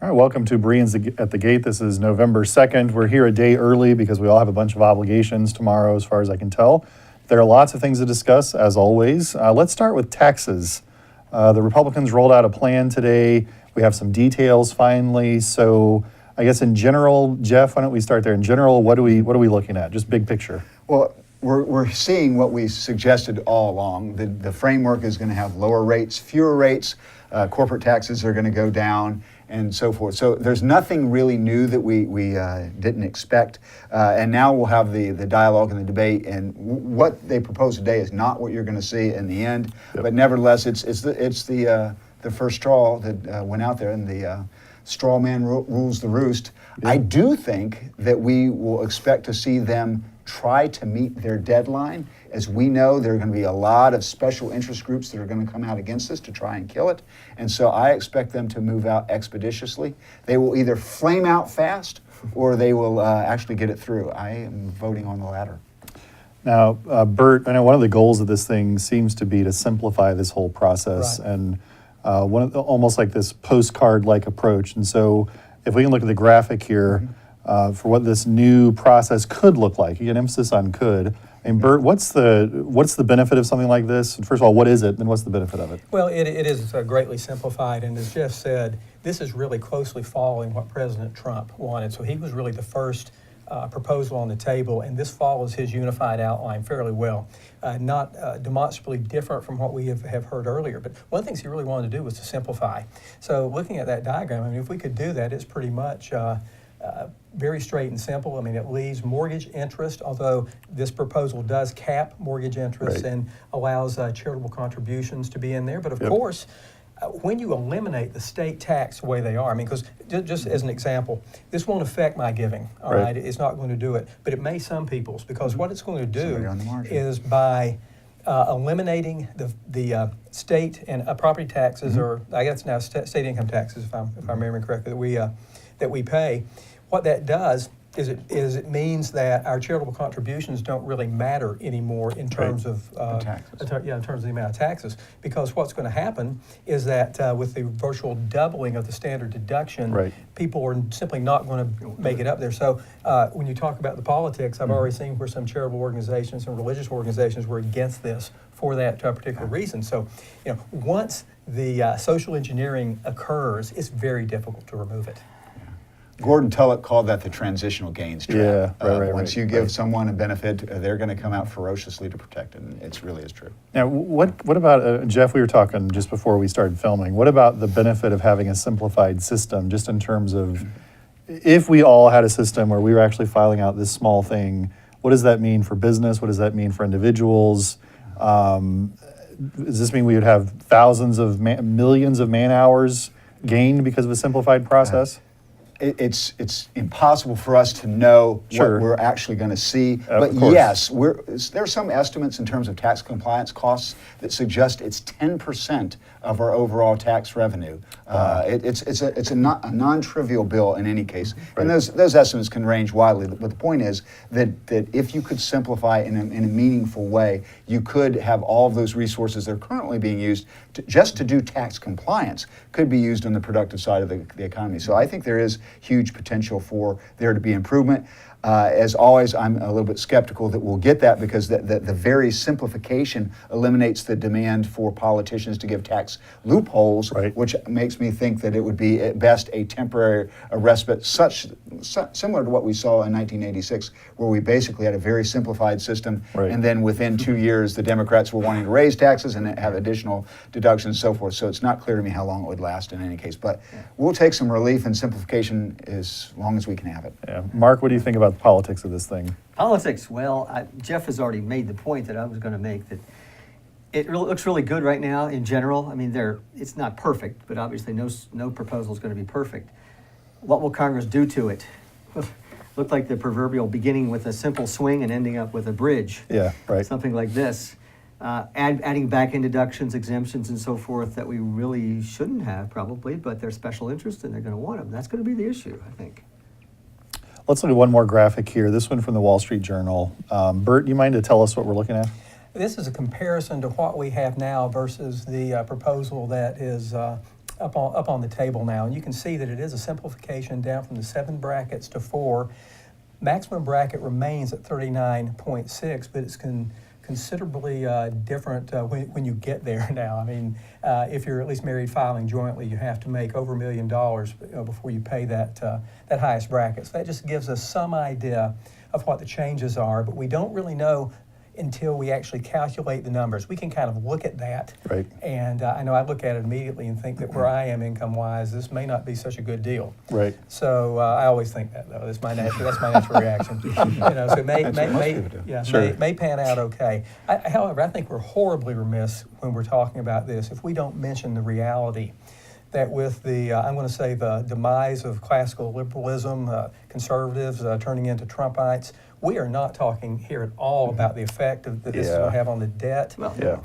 All right, welcome to Bereans at the Gate. This is November 2nd. We're here a day early because we all have a bunch of obligations tomorrow, as far as I can tell. There are lots of things to discuss, as always. Let's start with taxes. The Republicans rolled out a plan today. We have some details finally. So I guess in general, Jeff, why don't we start there? In general, what are we looking at? Just big picture. Well, we're seeing what we suggested all along. The framework is going to have lower rates, fewer rates. Corporate taxes are going to go down, and so forth. So there's nothing really new that we didn't expect. And now we'll have the dialogue and the debate. And what they propose today is not what you're going to see in the end. Yep. But nevertheless, it's the first straw that went out there, and the straw man rules the roost. Yep. I do think that we will expect to see them try to meet their deadline. As we know, there are going to be a lot of special interest groups that are going to come out against this to try and kill it. And so I expect them to move out expeditiously. They will either flame out fast or they will actually get it through. I am voting on the latter. Now, Bert, I know one of the goals of this thing seems to be to simplify this whole process, right, and almost like this postcard-like approach. And so if we can look at the graphic here, mm-hmm, for what this new process could look like. Again, emphasis on could. And Bert, what's the benefit of something like this? First of all, what is it, and what's the benefit of it? Well, it is greatly simplified, and as Jeff said, this is really closely following what President Trump wanted. So he was really the first proposal on the table, and this follows his unified outline fairly well. Not demonstrably different from what we have heard earlier, but one of the things he really wanted to do was to simplify. So looking at that diagram, I mean, if we could do that, it's pretty much very straight and simple. I mean, it leaves mortgage interest, although this proposal does cap mortgage interest, right, and allows charitable contributions to be in there. But of course, when you eliminate the state tax the way they are, I mean, because just as an example, this won't affect my giving, all right? It's not going to do it, but it may some people's, because what it's going to do is by eliminating the state and property taxes, mm-hmm, or I guess now state income taxes, if I'm remembering correctly, that we pay. What that does is it means that our charitable contributions don't really matter anymore in terms, right, of taxes. In terms of the amount of taxes, because what's going to happen is that with the virtual doubling of the standard deduction, right, people are simply not going to make it up there. So when you talk about the politics, I've, mm-hmm, already seen where some charitable organizations and religious organizations were against this for that particular reason. So, once the social engineering occurs, it's very difficult to remove it. Gordon Tullock called that the transitional gains trap. Yeah, right. Once you give someone a benefit, they're going to come out ferociously to protect it, and it really is true. Now, what about, Jeff, we were talking just before we started filming, what about the benefit of having a simplified system, just in terms of, if we all had a system where we were actually filing out this small thing, what does that mean for business? What does that mean for individuals? Does this mean we would have thousands of millions of man hours gained because of a simplified process? It's impossible for us to know, sure, what we're actually going to see. But yes, there are some estimates in terms of tax compliance costs that suggest it's 10% of our overall tax revenue. It's a non-trivial bill in any case, right, and those estimates can range widely. But the point is that if you could simplify in a meaningful way, you could have all of those resources that are currently being used just to do tax compliance could be used on the productive side of the economy. So I think there is huge potential for there to be improvement. As always, I'm a little bit skeptical that we'll get that, because the very simplification eliminates the demand for politicians to give tax loopholes, right, which makes me think that it would be at best a temporary respite, similar to what we saw in 1986, where we basically had a very simplified system, right, and then within 2 years the Democrats were wanting to raise taxes and have additional deductions and so forth. So it's not clear to me how long it would last in any case, but we'll take some relief and simplification as long as we can have it. Yeah. Mark, what do you think about the politics of this thing? Politics, well, Jeff has already made the point that I was going to make, that it looks really good right now in general. I mean, it's not perfect, but obviously no proposal is going to be perfect. What will Congress do to it? Looked like the proverbial beginning with a simple swing and ending up with a bridge. Yeah, right. Something like this. Adding back in deductions, exemptions, and so forth that we really shouldn't have probably, but they're special interest and they're going to want them. That's going to be the issue, I think. Let's look at one more graphic here. This one from the Wall Street Journal. Bert, do you mind to tell us what we're looking at? This is a comparison to what we have now versus the proposal that is up on the table now, and you can see that it is a simplification down from the 7 brackets to 4. Maximum bracket remains at 39.6, but it's considerably different when you get there now. I mean, if you're at least married filing jointly, you have to make over $1 million before you pay that highest bracket. So that just gives us some idea of what the changes are, but we don't really know until we actually calculate the numbers. We can kind of look at that. Right. And I know I look at it immediately and think that where I am income-wise, this may not be such a good deal. Right. So I always think that, though. That's my natural reaction. So it may pan out okay. However, I think we're horribly remiss when we're talking about this if we don't mention the reality that with the, I'm going to say, the demise of classical liberalism, conservatives turning into Trumpites, we are not talking here at all about the effect that this is going to have on the debt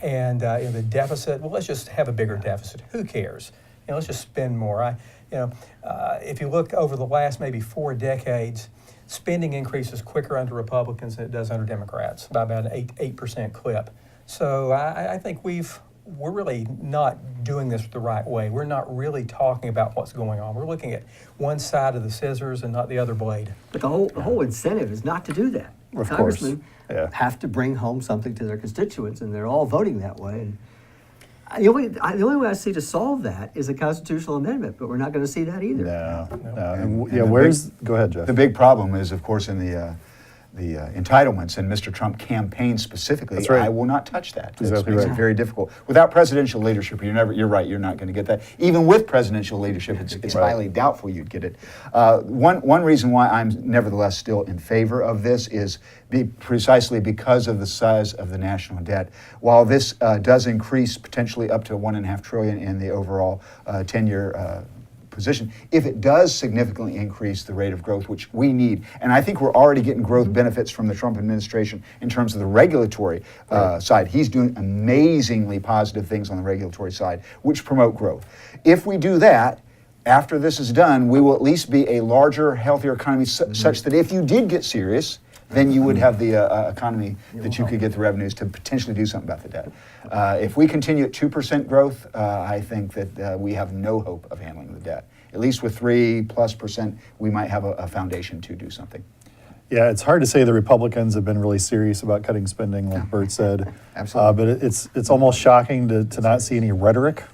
and the deficit. Well, let's just have a bigger deficit. Who cares? Let's just spend more. If you look over the last maybe 4 decades, spending increases quicker under Republicans than it does under Democrats, by about an 8% clip. So I think we're really not doing this the right way. We're not really talking about what's going on. We're looking at one side of the scissors and not the other blade. But the whole incentive is not to do that. Of Congressmen course. have to bring home something to their constituents, and they're all voting that way. And the only way I see to solve that is a constitutional amendment, but we're not going to see that either. No. Go ahead, Jeff. The big problem is, of course, in the entitlements, and Mr. Trump campaigned specifically. That's right. I will not touch that. Exactly It makes right. it very difficult. Without presidential leadership, you're right, you're not going to get that. Even with presidential leadership, it's highly doubtful you'd get it. One reason why I'm nevertheless still in favor of this is precisely because of the size of the national debt. While this does increase potentially up to $1.5 trillion in the overall 10-year position, if it does significantly increase the rate of growth, which we need, and I think we're already getting growth benefits from the Trump administration in terms of the regulatory side. He's doing amazingly positive things on the regulatory side, which promote growth. If we do that, after this is done, we will at least be a larger, healthier economy such that if you did get serious, then you would have the economy that you could get the revenues to potentially do something about the debt. If we continue at 2% growth, I think that we have no hope of handling the debt. At least with 3+%, we might have a foundation to do something. Yeah, it's hard to say the Republicans have been really serious about cutting spending, like Bert said. Absolutely. But it's almost shocking to not see any rhetoric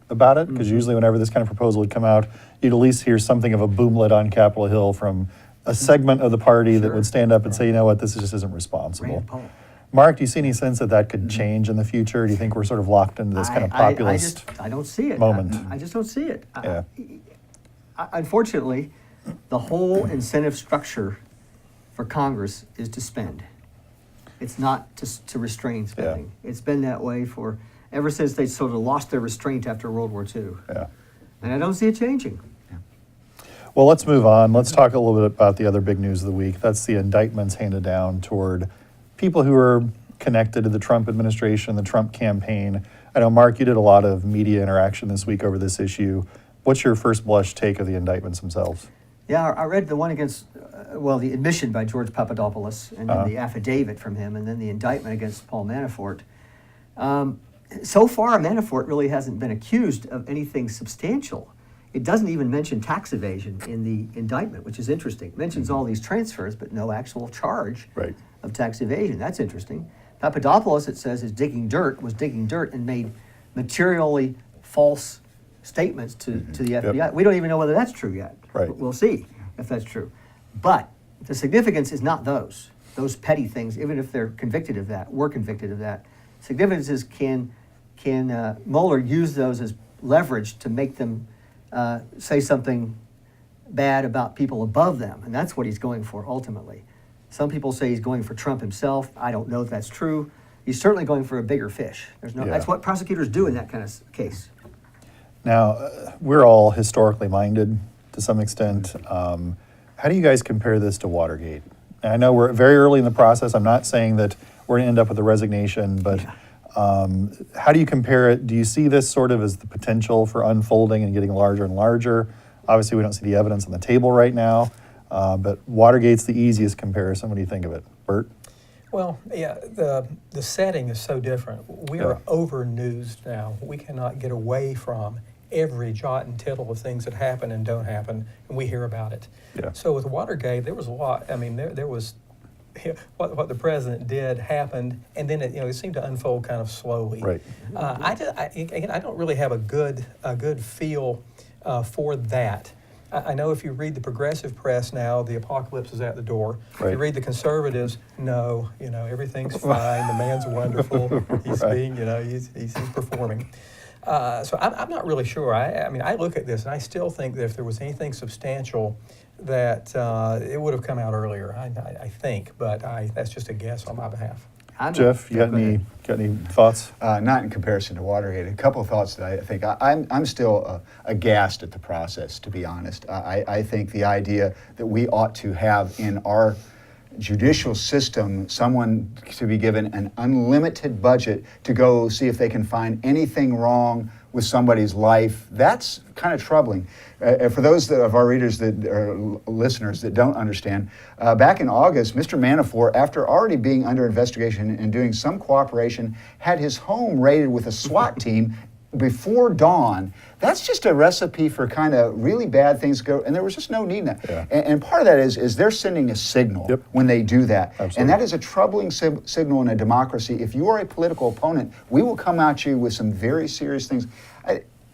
about it, because usually whenever this kind of proposal would come out, you'd at least hear something of a boomlet on Capitol Hill from a segment of the party that would stand up and say, you know what, this just isn't responsible. Mark, do you see any sense that could change in the future? Do you think we're sort of locked into this kind of populist I don't see it. moment? I just don't see it. Yeah. Unfortunately, the whole incentive structure for Congress is to spend. It's not to restrain spending. It's been that way ever since they sort of lost their restraint after World War II. Yeah. And I don't see it changing. Well, let's move on. Let's talk a little bit about the other big news of the week. That's the indictments handed down toward people who are connected to the Trump administration, the Trump campaign. I know, Mark, you did a lot of media interaction this week over this issue. What's your first blush take of the indictments themselves? Yeah, I read the one against, the admission by George Papadopoulos, and then the affidavit from him, and then the indictment against Paul Manafort. So far, Manafort really hasn't been accused of anything substantial. It doesn't even mention tax evasion in the indictment, which is interesting. It mentions all these transfers, but no actual charge of tax evasion. That's interesting. Papadopoulos, it says, was digging dirt and made materially false statements to the FBI. Yep. We don't even know whether that's true yet. Right. We'll see if that's true. But the significance is not those petty things, even if they're convicted of that, were convicted of that. Significance is can Mueller use those as leverage to make them say something bad about people above them, and that's what he's going for ultimately. Some people say he's going for Trump himself. I don't know if that's true. He's certainly going for a bigger fish. That's what prosecutors do in that kind of case. Now, we're all historically minded to some extent. How do you guys compare this to Watergate? And I know we're very early in the process. I'm not saying that we're going to end up with a resignation, but how do you compare it? Do you see this sort of as the potential for unfolding and getting larger and larger? Obviously, we don't see the evidence on the table right now, but Watergate's the easiest comparison. What do you think of it? Bert? Well, yeah, the setting is so different. We are over-newsed now. We cannot get away from every jot and tittle of things that happen and don't happen, and we hear about it. Yeah. So with Watergate, there was a lot. I mean, there was what the president did happened, and then it seemed to unfold kind of slowly. Right. I don't really have a good feel for that. I know if you read the progressive press now, the apocalypse is at the door. If Right. you read the conservatives, no, everything's fine. The man's wonderful. He's Right. being, he's performing. So I'm not really sure. I mean, I look at this and I still think that if there was anything substantial, that it would have come out earlier. I think, but that's just a guess on my behalf. Jeff, you got any thoughts? Not in comparison to Watergate. A couple of thoughts that I think I'm still aghast at the process, to be honest. I think the idea that we ought to have in our judicial system someone to be given an unlimited budget to go see if they can find anything wrong with somebody's life, that's kind of troubling. For those of our readers or listeners that don't understand, back in August, Mr. Manafort, after already being under investigation and doing some cooperation, had his home raided with a SWAT team before dawn. That's just a recipe for kind of really bad things go, and there was just no need in that. Yeah. And part of that is they're sending a signal Yep. when they do that. Absolutely. And that is a troubling signal in a democracy. If you are a political opponent, we will come at you with some very serious things.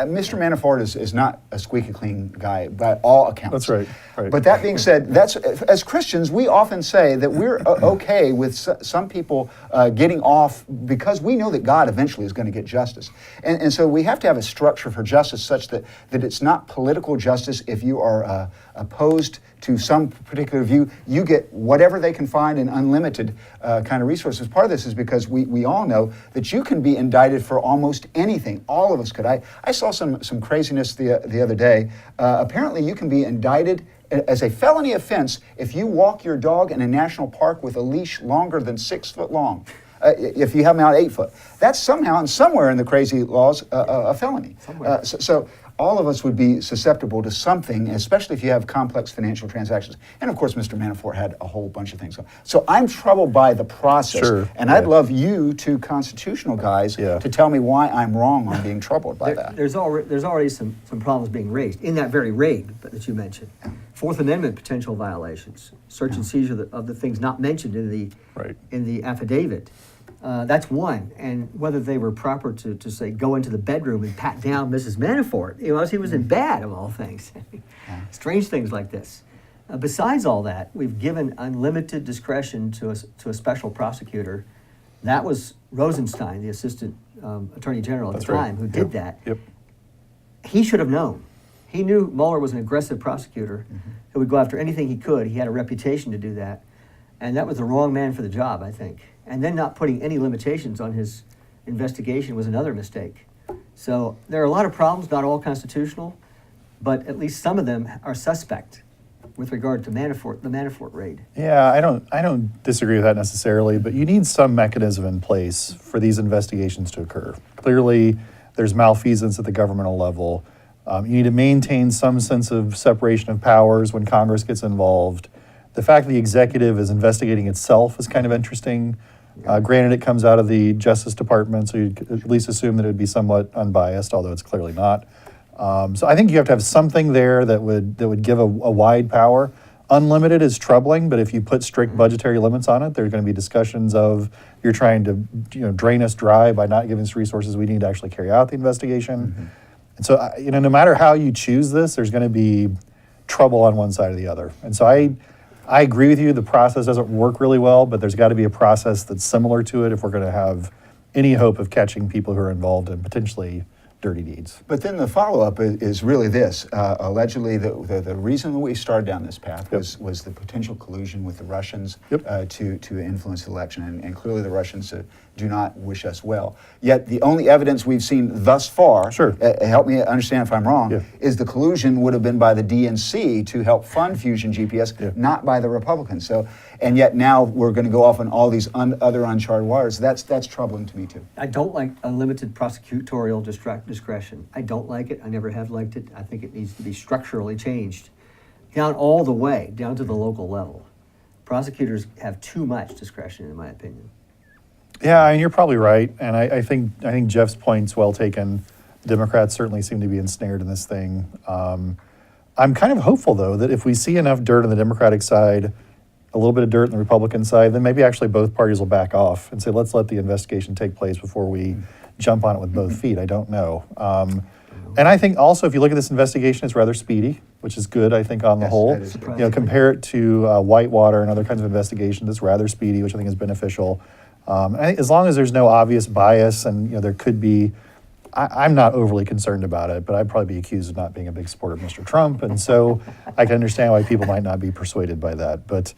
Mr. Manafort is not a squeaky clean guy by all accounts. That's right. Right. But that being said, as Christians, we often say that we're okay with some people getting off because we know that God eventually is going to get justice. And so we have to have a structure for justice such that it's not political justice. If you are opposed to some particular view, you get whatever they can find in unlimited kind of resources. Part of this is because we all know that you can be indicted for almost anything. All of us could. I saw some craziness the other day. Apparently you can be indicted as a felony offense if you walk your dog in a national park with a leash longer than 6 foot long. If you have them out 8 foot. That's somehow and somewhere in the crazy laws a felony. So all of us would be susceptible to something, especially if you have complex financial transactions. And of course, Mr. Manafort had a whole bunch of things. So I'm troubled by the process. Sure. And I'd love you two constitutional guys Yeah. to tell me why I'm wrong on being troubled by that. There's already some problems being raised in that very raid that you mentioned. Fourth Amendment potential violations, search and seizure of the things not mentioned in the Right. in the affidavit. That's one, and whether they were proper to say go into the bedroom and pat down Mrs. Manafort, as he was in bed of all things. Strange things like this. Besides all that, we've given unlimited discretion to a special prosecutor. That was Rosenstein, the assistant attorney general at That's the right. time, who Yep. did that. Yep. He should have known. He knew Mueller was an aggressive prosecutor who would go after anything he could. He had a reputation to do that. And that was the wrong man for the job, I think. And then not putting any limitations on his investigation was another mistake. So there are a lot of problems, not all constitutional, but at least some of them are suspect with regard to the Manafort raid. Yeah, I don't disagree with that necessarily, but you need some mechanism in place for these investigations to occur. Clearly, there's malfeasance at the governmental level. You need to maintain some sense of separation of powers when Congress gets involved. The fact that the executive is investigating itself is kind of interesting. Granted, it comes out of the Justice Department, so you at least assume that it would be somewhat unbiased, although it's clearly not. So I think you have to have something there that would give a wide power. Unlimited is troubling, but if you put strict budgetary limits on it, there's going to be discussions of you're trying to drain us dry by not giving us resources we need to actually carry out the investigation. And so no matter how you choose this, there's going to be trouble on one side or the other. And so I agree with you, the process doesn't work really well, but there's got to be a process that's similar to it if we're going to have any hope of catching people who are involved in potentially dirty deeds. But then the follow-up is really this. Allegedly, the reason that we started down this path was the potential collusion with the Russians to influence the election. And clearly the Russians do not wish us well. Yet the only evidence we've seen thus far, help me understand if I'm wrong, is the collusion would have been by the DNC to help fund Fusion GPS, not by the Republicans. So, and yet now we're going to go off on all these other uncharted waters. That's troubling to me too. I don't like unlimited prosecutorial discretion. I don't like it. I never have liked it. I think it needs to be structurally changed down all the way, down to the local level. Prosecutors have too much discretion, in my opinion. Yeah, and you're probably right. And I think Jeff's point's well taken. Democrats certainly seem to be ensnared in this thing. I'm kind of hopeful, though, that if we see enough dirt on the Democratic side, a little bit of dirt on the Republican side, then maybe actually both parties will back off and say, let's let the investigation take place before we jump on it with both feet. I don't know. And I think also, if you look at this investigation, it's rather speedy, which is good, I think, on the Yes, whole. that is good. Compare it to Whitewater and other kinds of investigations, it's rather speedy, which I think is beneficial. And I think as long as there's no obvious bias and there could be, I'm not overly concerned about it, but I'd probably be accused of not being a big supporter of Mr. Trump, and so I can understand why people might not be persuaded by that. But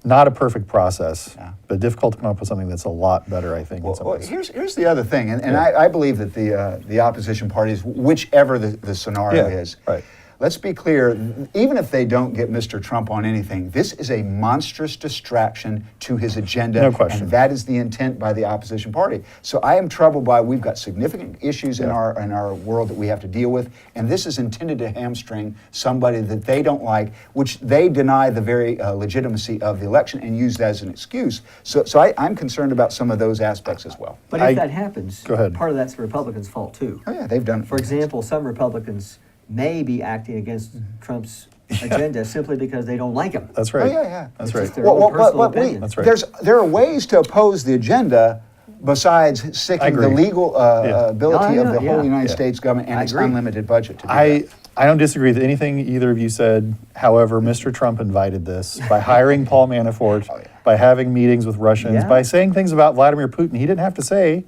not a perfect process, but difficult to come up with something that's a lot better, I think. Well, here's the other thing, and I believe that the opposition parties, whichever the scenario is, right. Let's be clear, even if they don't get Mr. Trump on anything, this is a monstrous distraction to his agenda. No question. And that is the intent by the opposition party. So I am troubled by, we've got significant issues in our world that we have to deal with, and this is intended to hamstring somebody that they don't like, which they deny the very legitimacy of the election and use that as an excuse. So I'm concerned about some of those aspects as well. But if that happens, Go ahead. part of that's the Republicans' fault too. Oh yeah, they've done it. For example, some Republicans may be acting against Trump's agenda simply because they don't like him. That's right. Oh, yeah. That's It's right. just their own personal opinion. That's right. There are ways to oppose the agenda besides I sticking the agree. legal ability of the whole United Yeah. States government and I its agree. unlimited budget to do I that. don't disagree with anything either of you said. However, Mr. Trump invited this by hiring Paul Manafort, by having meetings with Russians, Yeah. by saying things about Vladimir Putin he didn't have to say.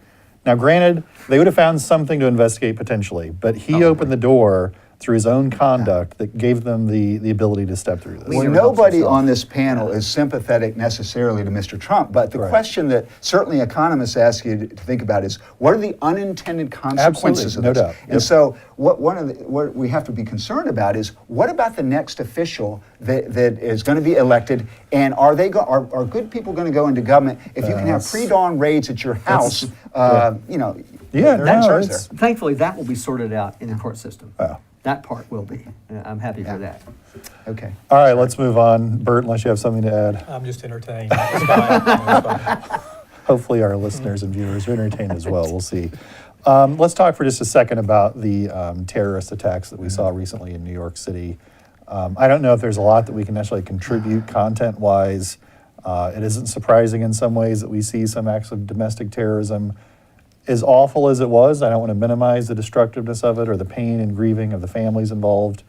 Now, granted, they would have found something to investigate potentially, but he opened the door through his own conduct that gave them the ability to step through this. Well, Leader nobody helps himself. on this panel is sympathetic necessarily to Mr. Trump, but the Right. question that certainly economists ask you to think about is, what are the unintended consequences Absolutely, of no this? doubt. And Yep. so what we have to be concerned about is, what about the next official that is going to be elected, and are good people going to go into government if you can have pre-dawn raids at your house? Yeah, there are no, concerns it's- there. Thankfully, that will be sorted out in the court system. Wow. That part will be. I'm happy for that. Okay. All right, let's move on. Bert, unless you have something to add. I'm just entertained. It's fine. It's fine. Hopefully our listeners and viewers are entertained as well. We'll see. Let's talk for just a second about the terrorist attacks that we saw recently in New York City. I don't know if there's a lot that we can necessarily contribute content-wise. It isn't surprising in some ways that we see some acts of domestic terrorism. As awful as it was, I don't want to minimize the destructiveness of it or the pain and grieving of the families involved.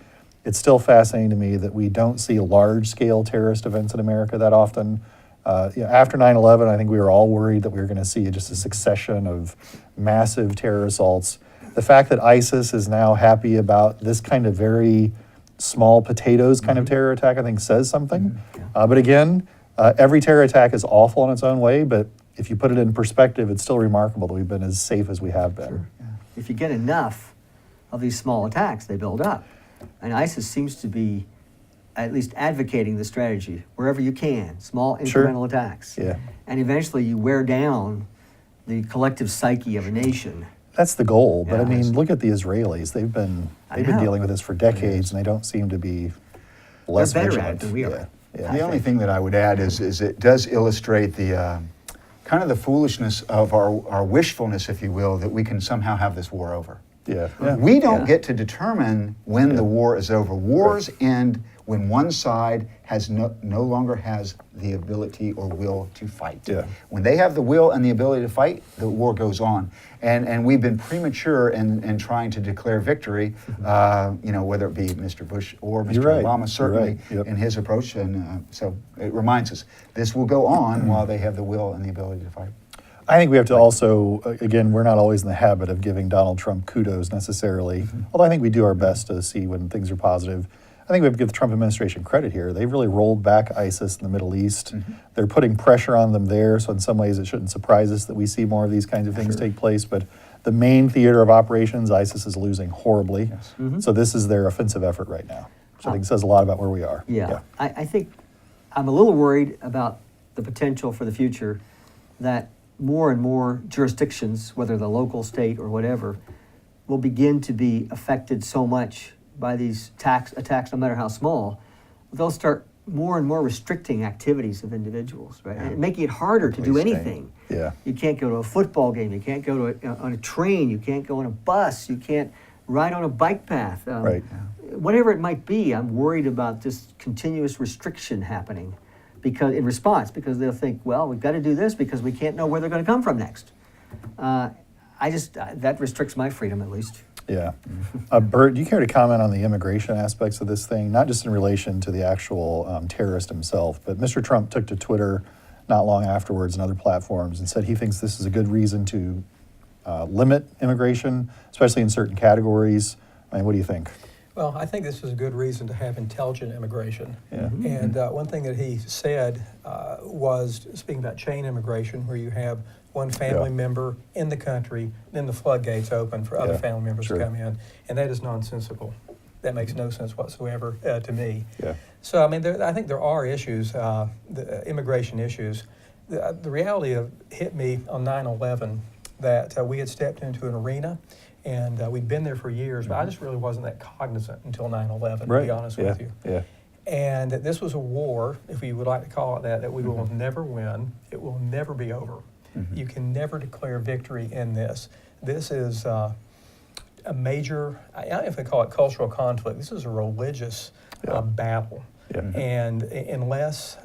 It's still fascinating to me that we don't see large-scale terrorist events in America that often. After 9/11, I think we were all worried that we were going to see just a succession of massive terror assaults. The fact that ISIS is now happy about this kind of very small potatoes kind of terror attack, I think says something. But again, every terror attack is awful in its own way, but if you put it in perspective, it's still remarkable that we've been as safe as we have been. If you get enough of these small attacks, they build up. And ISIS seems to be at least advocating the strategy wherever you can, small Sure. incremental attacks. Yeah. And eventually you wear down the collective psyche of a nation. That's the goal, but I Yeah. mean, look at the Israelis. They've been know. dealing with this for decades, and they don't seem to be less better at vigilant. it than we are. Yeah. The only thing that I would add is it does illustrate the kind of the foolishness of our wishfulness, if you will, that we can somehow have this war over. Yeah. Yeah. We don't Yeah. get to determine when the war is over. Wars end when one side has no longer has the ability or will to fight. Yeah. When they have the will and the ability to fight, the war goes on. And we've been premature in trying to declare victory, whether it be Mr. Bush or Mr. You're right. Obama, You're certainly right. Yep. in his approach. And so it reminds us, this will go on while they have the will and the ability to fight. I think we have to also, again, we're not always in the habit of giving Donald Trump kudos necessarily, although I think we do our best to see when things are positive. I think we have to give the Trump administration credit here. They've really rolled back ISIS in the Middle East. They're putting pressure on them there, so in some ways it shouldn't surprise us that we see more of these kinds of things take place. But the main theater of operations, ISIS is losing horribly. So this is their offensive effort right now, which I think says a lot about where we are. Yeah. I think I'm a little worried about the potential for the future that more and more jurisdictions, whether the local, state, or whatever, will begin to be affected so much by these attacks, no matter how small, they'll start more and more restricting activities of individuals, right? And making it harder to do anything. Yeah. You can't go to a football game. You can't go to on a train. You can't go on a bus. You can't ride on a bike path. Right. Whatever it might be, I'm worried about this continuous restriction happening, because they'll think, well, we've got to do this because we can't know where they're going to come from next. That restricts my freedom, at least. Yeah. Bert, do you care to comment on the immigration aspects of this thing, not just in relation to the actual terrorist himself, but Mr. Trump took to Twitter not long afterwards and other platforms and said he thinks this is a good reason to limit immigration, especially in certain categories. I mean, what do you think? Well, I think this is a good reason to have intelligent immigration. Yeah. And one thing that he said was, speaking about chain immigration, where you have one family member in the country, then the floodgates open for other family members to come in. And that is nonsensical. That makes no sense whatsoever to me. Yeah. So, I mean, I think there are issues, the immigration issues. The reality of hit me on 9/11 that we had stepped into an arena and we'd been there for years, but I just really wasn't that cognizant until 9/11, to be honest with you. Yeah. And that this was a war, if you would like to call it that we will never win. It will never be over. You can never declare victory in this. This is a major, I don't know if they call it cultural conflict. This is a religious battle. Yeah. And unless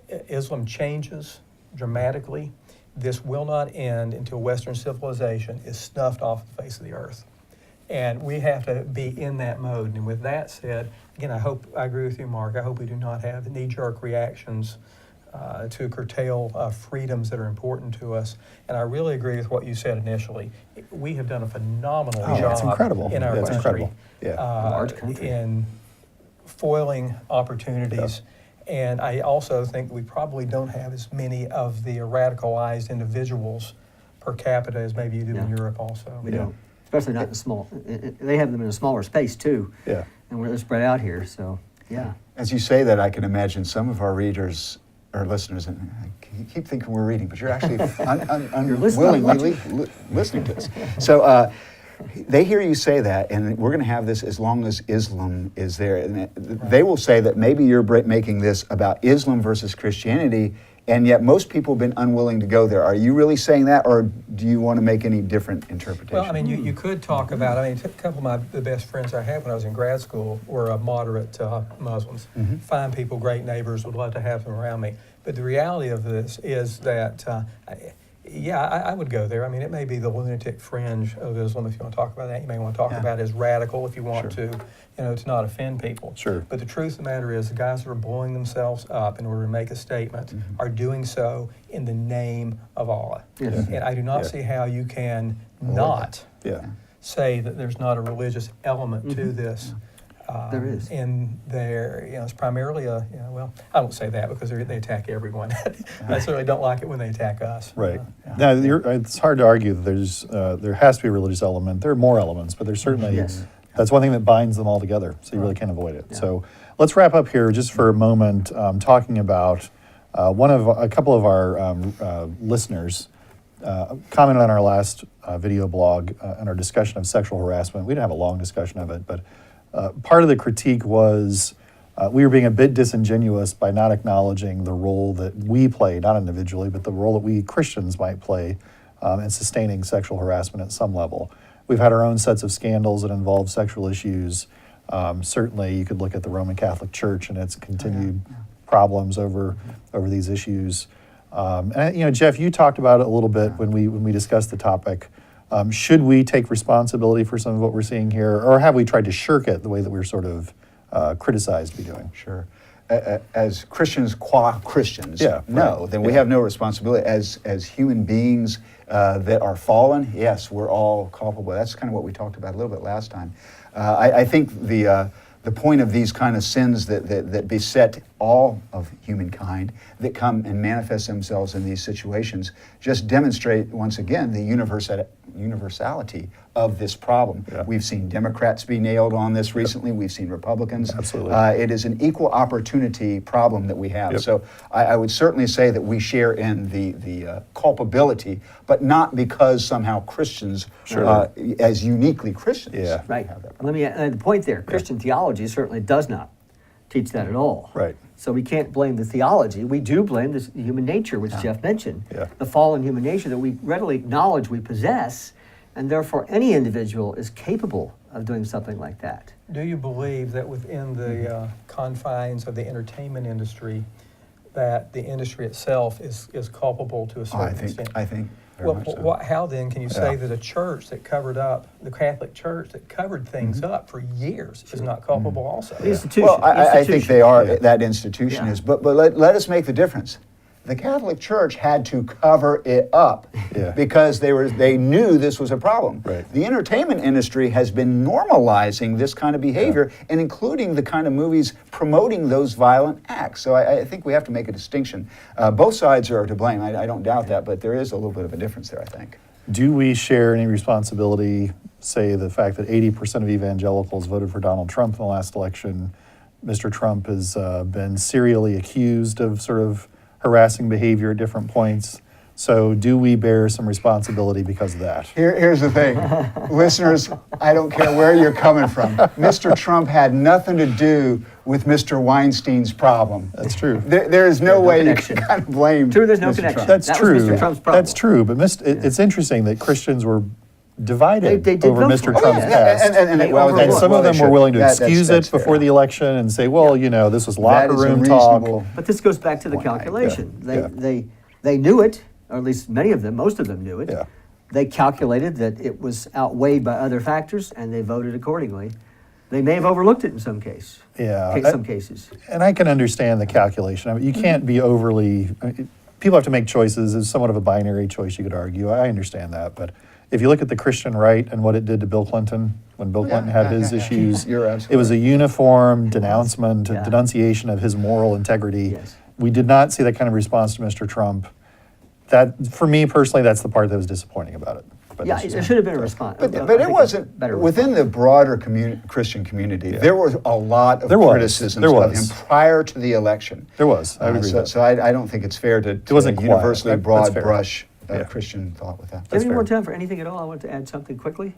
Islam changes dramatically, this will not end until Western civilization is snuffed off the face of the earth. And we have to be in that mode. And with that said, again, I agree with you, Mark. I hope we do not have knee-jerk reactions to curtail freedoms that are important to us. And I really agree with what you said initially. We have done a phenomenal job it's incredible. in our It's country, incredible. Large country. in foiling opportunities. And I also think we probably don't have as many of the radicalized individuals per capita as maybe you do in Europe also. We don't, especially not in small. They have them in a smaller space too. Yeah. And we're spread out here, so yeah. As you say that, I can imagine some of our readers or listeners, and you keep thinking we're reading, but you're actually unwillingly listening to us. So they hear you say that, and we're going to have this as long as Islam is there. And they will say that maybe you're making this about Islam versus Christianity, and yet most people have been unwilling to go there. Are you really saying that, or do you want to make any different interpretation? Well, I mean, you could talk about, I mean, a couple of the best friends I had when I was in grad school were moderate Muslims. Fine people, great neighbors, would love to have them around me. But the reality of this is that, I would go there. I mean, it may be the lunatic fringe of Islam if you want to talk about that. You may want to talk about it as radical if you want to not offend people. Sure. But the truth of the matter is the guys that are blowing themselves up in order to make a statement are doing so in the name of Allah. Yes. And I do not see how you can not say that there's not a religious element to this. There is. And there, it's primarily I don't say that because they attack everyone. I certainly don't like it when they attack us. Right. Now, it's hard to argue that there has to be a religious element. There are more elements, but there's certainly, that's one thing that binds them all together, so you really can't avoid it. So let's wrap up here just for a moment talking about a couple of our listeners commented on our last video blog and our discussion of sexual harassment. We didn't have a long discussion of it, but part of the critique was we were being a bit disingenuous by not acknowledging the role that we play, not individually, but the role that we Christians might play in sustaining sexual harassment at some level. We've had our own sets of scandals that involve sexual issues. Certainly, you could look at the Roman Catholic Church and its continued problems over these issues. And Jeff, you talked about it a little bit when we discussed the topic. Should we take responsibility for some of what we're seeing here, or have we tried to shirk it the way that we're sort of criticized to be doing? Sure. As Christians, qua Christians, then we have no responsibility. As human beings that are fallen, yes, we're all culpable. That's kind of what we talked about a little bit last time. I think the point of these kind of sins that beset all of humankind, that come and manifest themselves in these situations, just demonstrate once again the universality of this problem. We've seen Democrats be nailed on this recently. We've seen Republicans. Absolutely. It is an equal opportunity problem that we have. So I would certainly say that we share in the culpability, but not because somehow Christians, as uniquely Christians, Right. have that. Let me add the point there. Christian theology certainly does not teach that at all. Right. So we can't blame the theology. We do blame the human nature, which Jeff mentioned. Yeah. The fallen human nature that we readily acknowledge we possess, and therefore any individual is capable of doing something like that. Do you believe that within the confines of the entertainment industry, that the industry itself is culpable to a certain extent? I think very Well, much so. how then can you say Yeah. that a church that covered up, the Catholic Church that covered things up for years is not culpable also? The institution. Well, I think they are, Yeah. that institution Yeah. is, but let us make the difference. The Catholic Church had to cover it up Yeah. because they knew this was a problem. Right. The entertainment industry has been normalizing this kind of behavior and including the kind of movies promoting those violent acts. So I think we have to make a distinction. Both sides are to blame, I don't doubt that, but there is a little bit of a difference there, I think. Do we share any responsibility, say the fact that 80% of evangelicals voted for Donald Trump in the last election? Mr. Trump has been serially accused of sort of harassing behavior at different points. So do we bear some responsibility because of that? Here's the thing. Listeners, I don't care where you're coming from. Mr. Trump had nothing to do with Mr. Weinstein's problem. That's true. There is no way connection. you can kind of blame True, there's no Mr. connection. Trump. That's That true. was Mr. Trump's problem. That's true. But it's interesting that Christians were divided They did over vote Mr. for it. Trump's Oh, past. They overlooked. And some of them were willing to excuse it fair. before the election and say, well, you know, this was That locker is a room talk. reasonable- But this goes back to the Point, right? calculation. Yeah. They knew it, or at least many of them, most of them knew it. Yeah. They calculated that it was outweighed by other factors, and they voted accordingly. They may have overlooked it in some case. Yeah. Some cases. And I can understand the calculation. I mean, you can't be overly. People have to make choices. It's somewhat of a binary choice, you could argue. I understand that. But if you look at the Christian right and what it did to Bill Clinton, when Bill Clinton had his issues, You're it was a uniform denouncement, Yeah. denunciation of his moral integrity. Yes. We did not see that kind of response to Mr. Trump. That, for me personally, that's the part that was disappointing about it. But Yeah, that's there just- should have been a response. But I it think wasn't, a better within response. the broader Christian community, there was a lot of There was. criticisms There of was. him prior to the election. There was. I would agree So, with that. so I don't think it's fair to wasn't quiet. universally That's broad fair. brush Yeah. Christian thought with that. Do you have That's any more fair. time for anything at all? I want to add something quickly.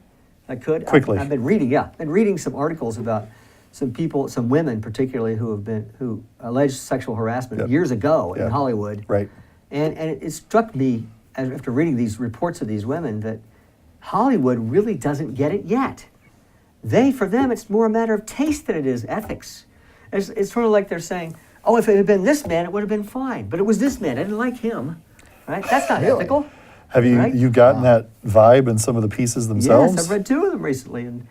I could. Quickly. I've been reading some articles about some people, some women particularly, who alleged sexual harassment Yep. years ago in Yep. Hollywood. Right. And it struck me after reading these reports of these women that Hollywood really doesn't get it yet. For them, it's more a matter of taste than it is ethics. It's sort of like they're saying, oh, if it had been this man, it would have been fine. But it was this man. I didn't like him. Right? That's not Really? ethical. Have you Right? you gotten that vibe in some of the pieces themselves? Yes, I've read 2 of them recently. And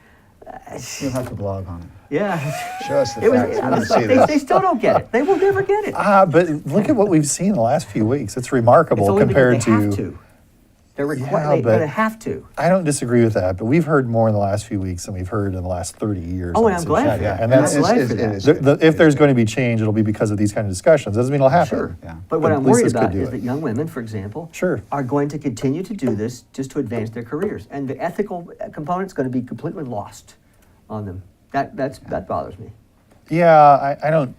You'll have to blog on it. yeah. Show us the It was, facts. We I want was to see like, they this. still don't get it. They will never get it. But look at what we've seen the last few weeks. It's remarkable It's only compared because they have to. They're required. but- They have to. I don't disagree with that, but we've heard more in the last few weeks than we've heard in the last 30 years. Oh, on and I'm this glad issue. for that. And I'm that's, glad It's- for it that. is. if there's going to be change, it'll be because of these kind of discussions. Doesn't mean it'll happen. Sure, yeah. But what But I'm at least worried this could about do is it. that young women, for example, Sure. are going to continue to do this just to advance their careers. And the ethical component's going to be completely lost on them. That bothers me. Yeah, I don't.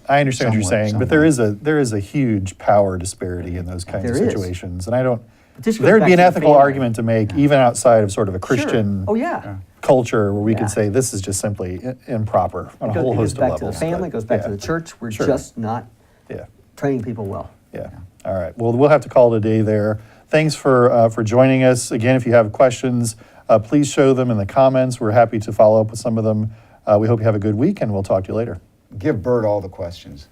I understand what you're Somewhat, saying, but there is a huge power disparity in those kinds of There is. situations, and I don't. But this goes There'd back be an to the ethical family. argument to make, even outside of sort of a Christian Sure. Oh, yeah. culture, where we Yeah. could say this is just simply improper on a whole It goes host of back levels. to the family, but it goes back to yeah. the church. We're Sure. just not Yeah. training people well. Yeah. All right. Well, we'll have to call it a day there. Thanks for joining us. Again, if you have questions, please show them in the comments. We're happy to follow up with some of them. We hope you have a good week, and we'll talk to you later. Give Bert all the questions.